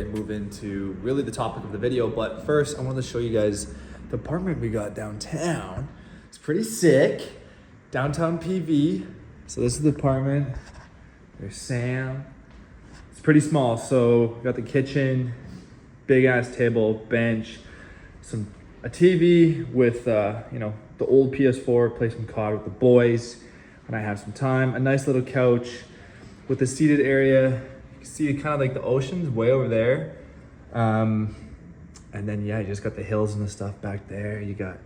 and move into really the topic of the video. But first, I wanted to show you guys the apartment we got downtown. It's pretty sick. Downtown PV. So this is the apartment. There's Sam. It's pretty small. So we got the kitchen, big ass table, bench, a TV with you know, the old PS4, play some COD with the boys when I have some time. A nice little couch with a seated area. You can see kind of like the ocean's way over there. And then yeah, you just got the hills and the stuff back there. You got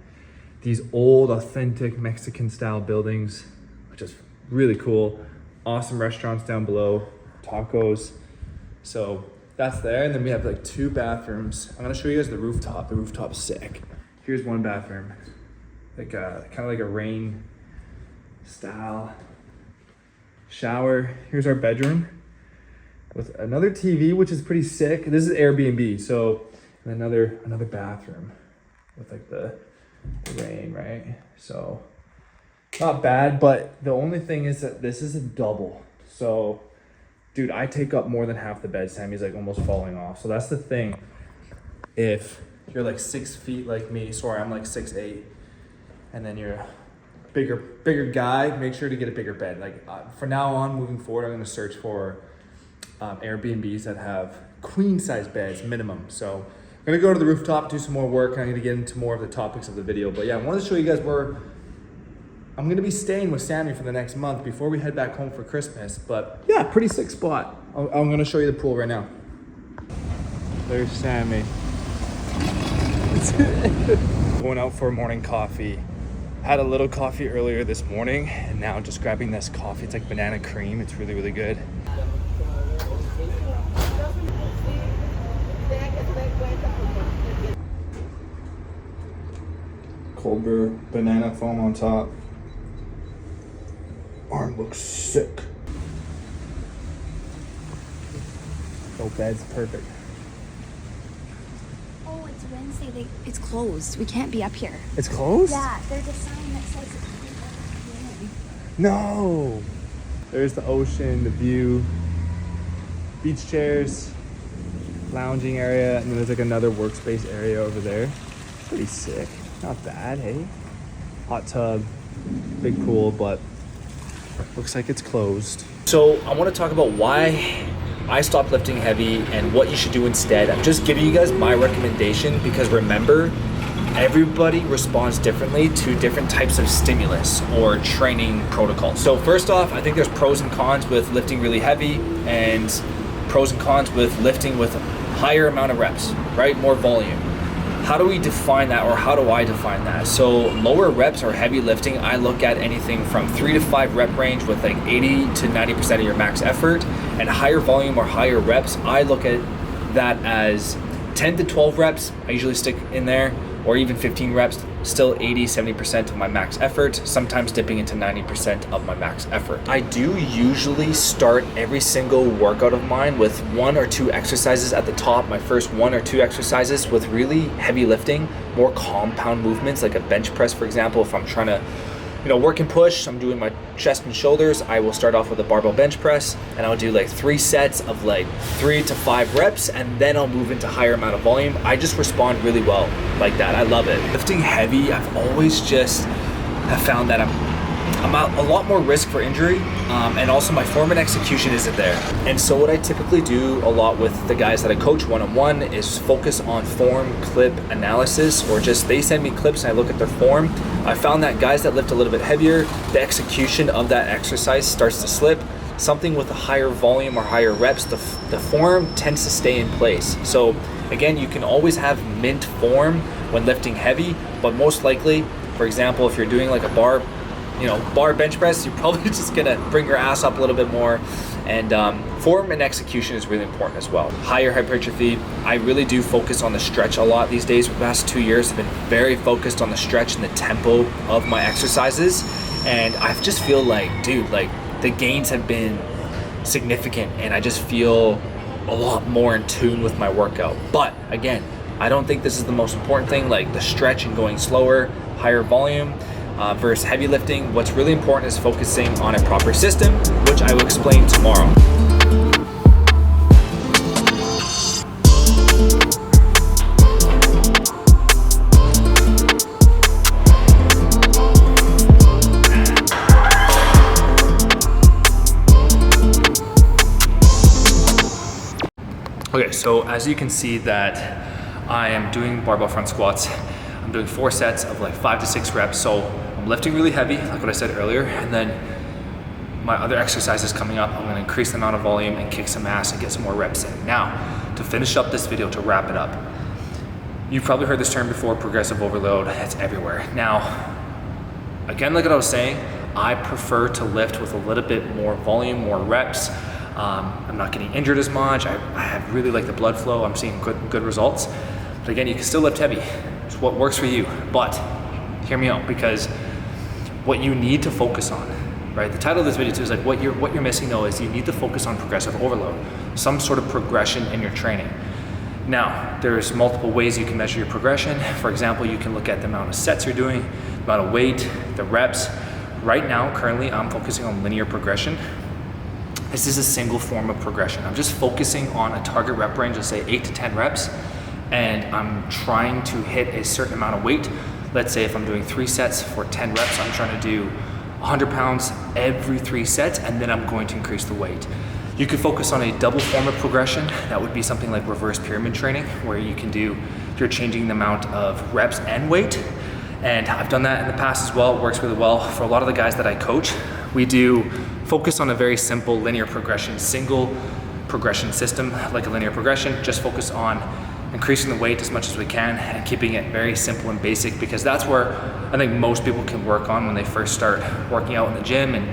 these old, authentic Mexican style buildings, which is really cool. Awesome restaurants down below, tacos. So that's there. And then we have like 2 bathrooms. I'm gonna show you guys the rooftop. The rooftop's sick. Here's one bathroom, like kind of like a rain style shower. Here's our bedroom with another TV, which is pretty sick. This is Airbnb. So another bathroom with like the rain, right? So not bad, but the only thing is that this is a double. So dude, I take up more than half the bed. Sammy's like almost falling off. So that's the thing. If you're like 6 feet like me, sorry, I'm like 6'8", and then you're a bigger guy, make sure to get a bigger bed. Like for now on, moving forward, I'm gonna search for Airbnbs that have queen size beds minimum. So I'm gonna go to the rooftop, do some more work. I'm gonna get into more of the topics of the video. But yeah, I wanted to show you guys where I'm gonna be staying with Sammy for the next month before we head back home for Christmas. But yeah, pretty sick spot. I'm gonna show you the pool right now. There's Sammy. Going out for a morning coffee. Had a little coffee earlier this morning, and now just grabbing this coffee. It's like banana cream. It's really, really good. Cold brew, banana foam on top. Arm looks sick. Oh, bed's perfect. Oh, it's Wednesday. It's closed. We can't be up here. It's closed? Yeah, there's a sign that says it's No. There's the ocean, the view, beach chairs, lounging area, and then there's like another workspace area over there. Pretty sick. Not bad, hey? Hot tub, big pool, but looks like it's closed. So I want to talk about why I stopped lifting heavy and what you should do instead. I'm just giving you guys my recommendation because remember, everybody responds differently to different types of stimulus or training protocols. So first off, I think there's pros and cons with lifting really heavy and pros and cons with lifting with a higher amount of reps, right? More volume. How do we define that, or how do I define that? So lower reps or heavy lifting, I look at anything from 3 to 5 rep range with like 80 to 90% of your max effort, and higher volume or higher reps, I look at that as 10 to 12 reps, I usually stick in there, or even 15 reps, still 80, 70% of my max effort, sometimes dipping into 90% of my max effort. I do usually start every single workout of mine with 1 or 2 exercises at the top, my first 1 or 2 exercises with really heavy lifting, more compound movements, like a bench press, for example. If I'm trying to, work and push, I'm doing my chest and shoulders, I will start off with a barbell bench press, and I'll do like 3 sets of like 3 to 5 reps, and then I'll move into higher amount of volume. I just respond really well like that. I love it. Lifting heavy, I've always just have found that I'm a lot more risk for injury, and also my form and execution isn't there. And so what I typically do a lot with the guys that I coach one-on-one is focus on form clip analysis, or just they send me clips and I look at their form. I found that guys that lift a little bit heavier, the execution of that exercise starts to slip. Something with a higher volume or higher reps, the form tends to stay in place. So again, you can always have mint form when lifting heavy, but most likely, for example, if you're doing like a bar bench press, you're probably just gonna bring your ass up a little bit more, and form and execution is really important as well. Higher hypertrophy, I really do focus on the stretch a lot these days. For the past 2 years, I've been very focused on the stretch and the tempo of my exercises, and I just feel like, dude, like the gains have been significant, and I just feel a lot more in tune with my workout. But again, I don't think this is the most important thing, like the stretch and going slower, higher volume. Versus heavy lifting. What's really important is focusing on a proper system, which I will explain tomorrow. So as you can see that I am doing barbell front squats. I'm doing 4 sets of like 5 to 6 reps. So I'm lifting really heavy, like what I said earlier, and then my other exercises coming up, I'm gonna increase the amount of volume and kick some ass and get some more reps in. Now, to finish up this video, to wrap it up, you've probably heard this term before, progressive overload. It's everywhere. Now, again, like what I was saying, I prefer to lift with a little bit more volume, more reps. I'm not getting injured as much. I have really like the blood flow. I'm seeing good results. But again, you can still lift heavy. It's what works for you. But hear me out, because what you need to focus on, right? The title of this video too is like what you're missing though is you need to focus on progressive overload, some sort of progression in your training. Now, there's multiple ways you can measure your progression. For example, you can look at the amount of sets you're doing, the amount of weight, the reps. Right now, currently, I'm focusing on linear progression. This is a single form of progression. I'm just focusing on a target rep range of say 8 to 10 reps, and I'm trying to hit a certain amount of weight. Let's say if I'm doing 3 sets for 10 reps, I'm trying to do 100 pounds every 3 sets, and then I'm going to increase the weight. You could focus on a double form of progression. That would be something like reverse pyramid training, where you're changing the amount of reps and weight. And I've done that in the past as well. It works really well. For a lot of the guys that I coach, we do focus on a very simple linear progression, single progression system, like a linear progression. Just focus on increasing the weight as much as we can and keeping it very simple and basic, because that's where I think most people can work on when they first start working out in the gym. And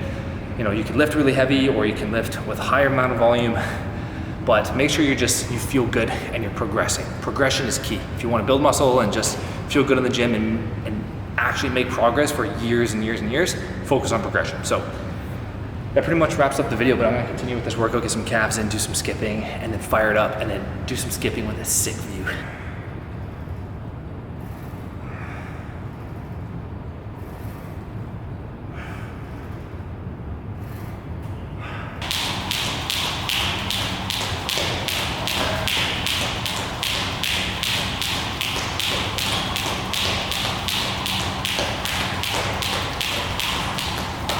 you can lift really heavy, or you can lift with a higher amount of volume, but make sure you feel good and you're progressing. Progression is key. If you want to build muscle and just feel good in the gym and actually make progress for years and years and years, focus on progression. So that pretty much wraps up the video, but I'm gonna continue with this workout, get some calves in, do some skipping, and then fire it up, and then do some skipping with a sick view.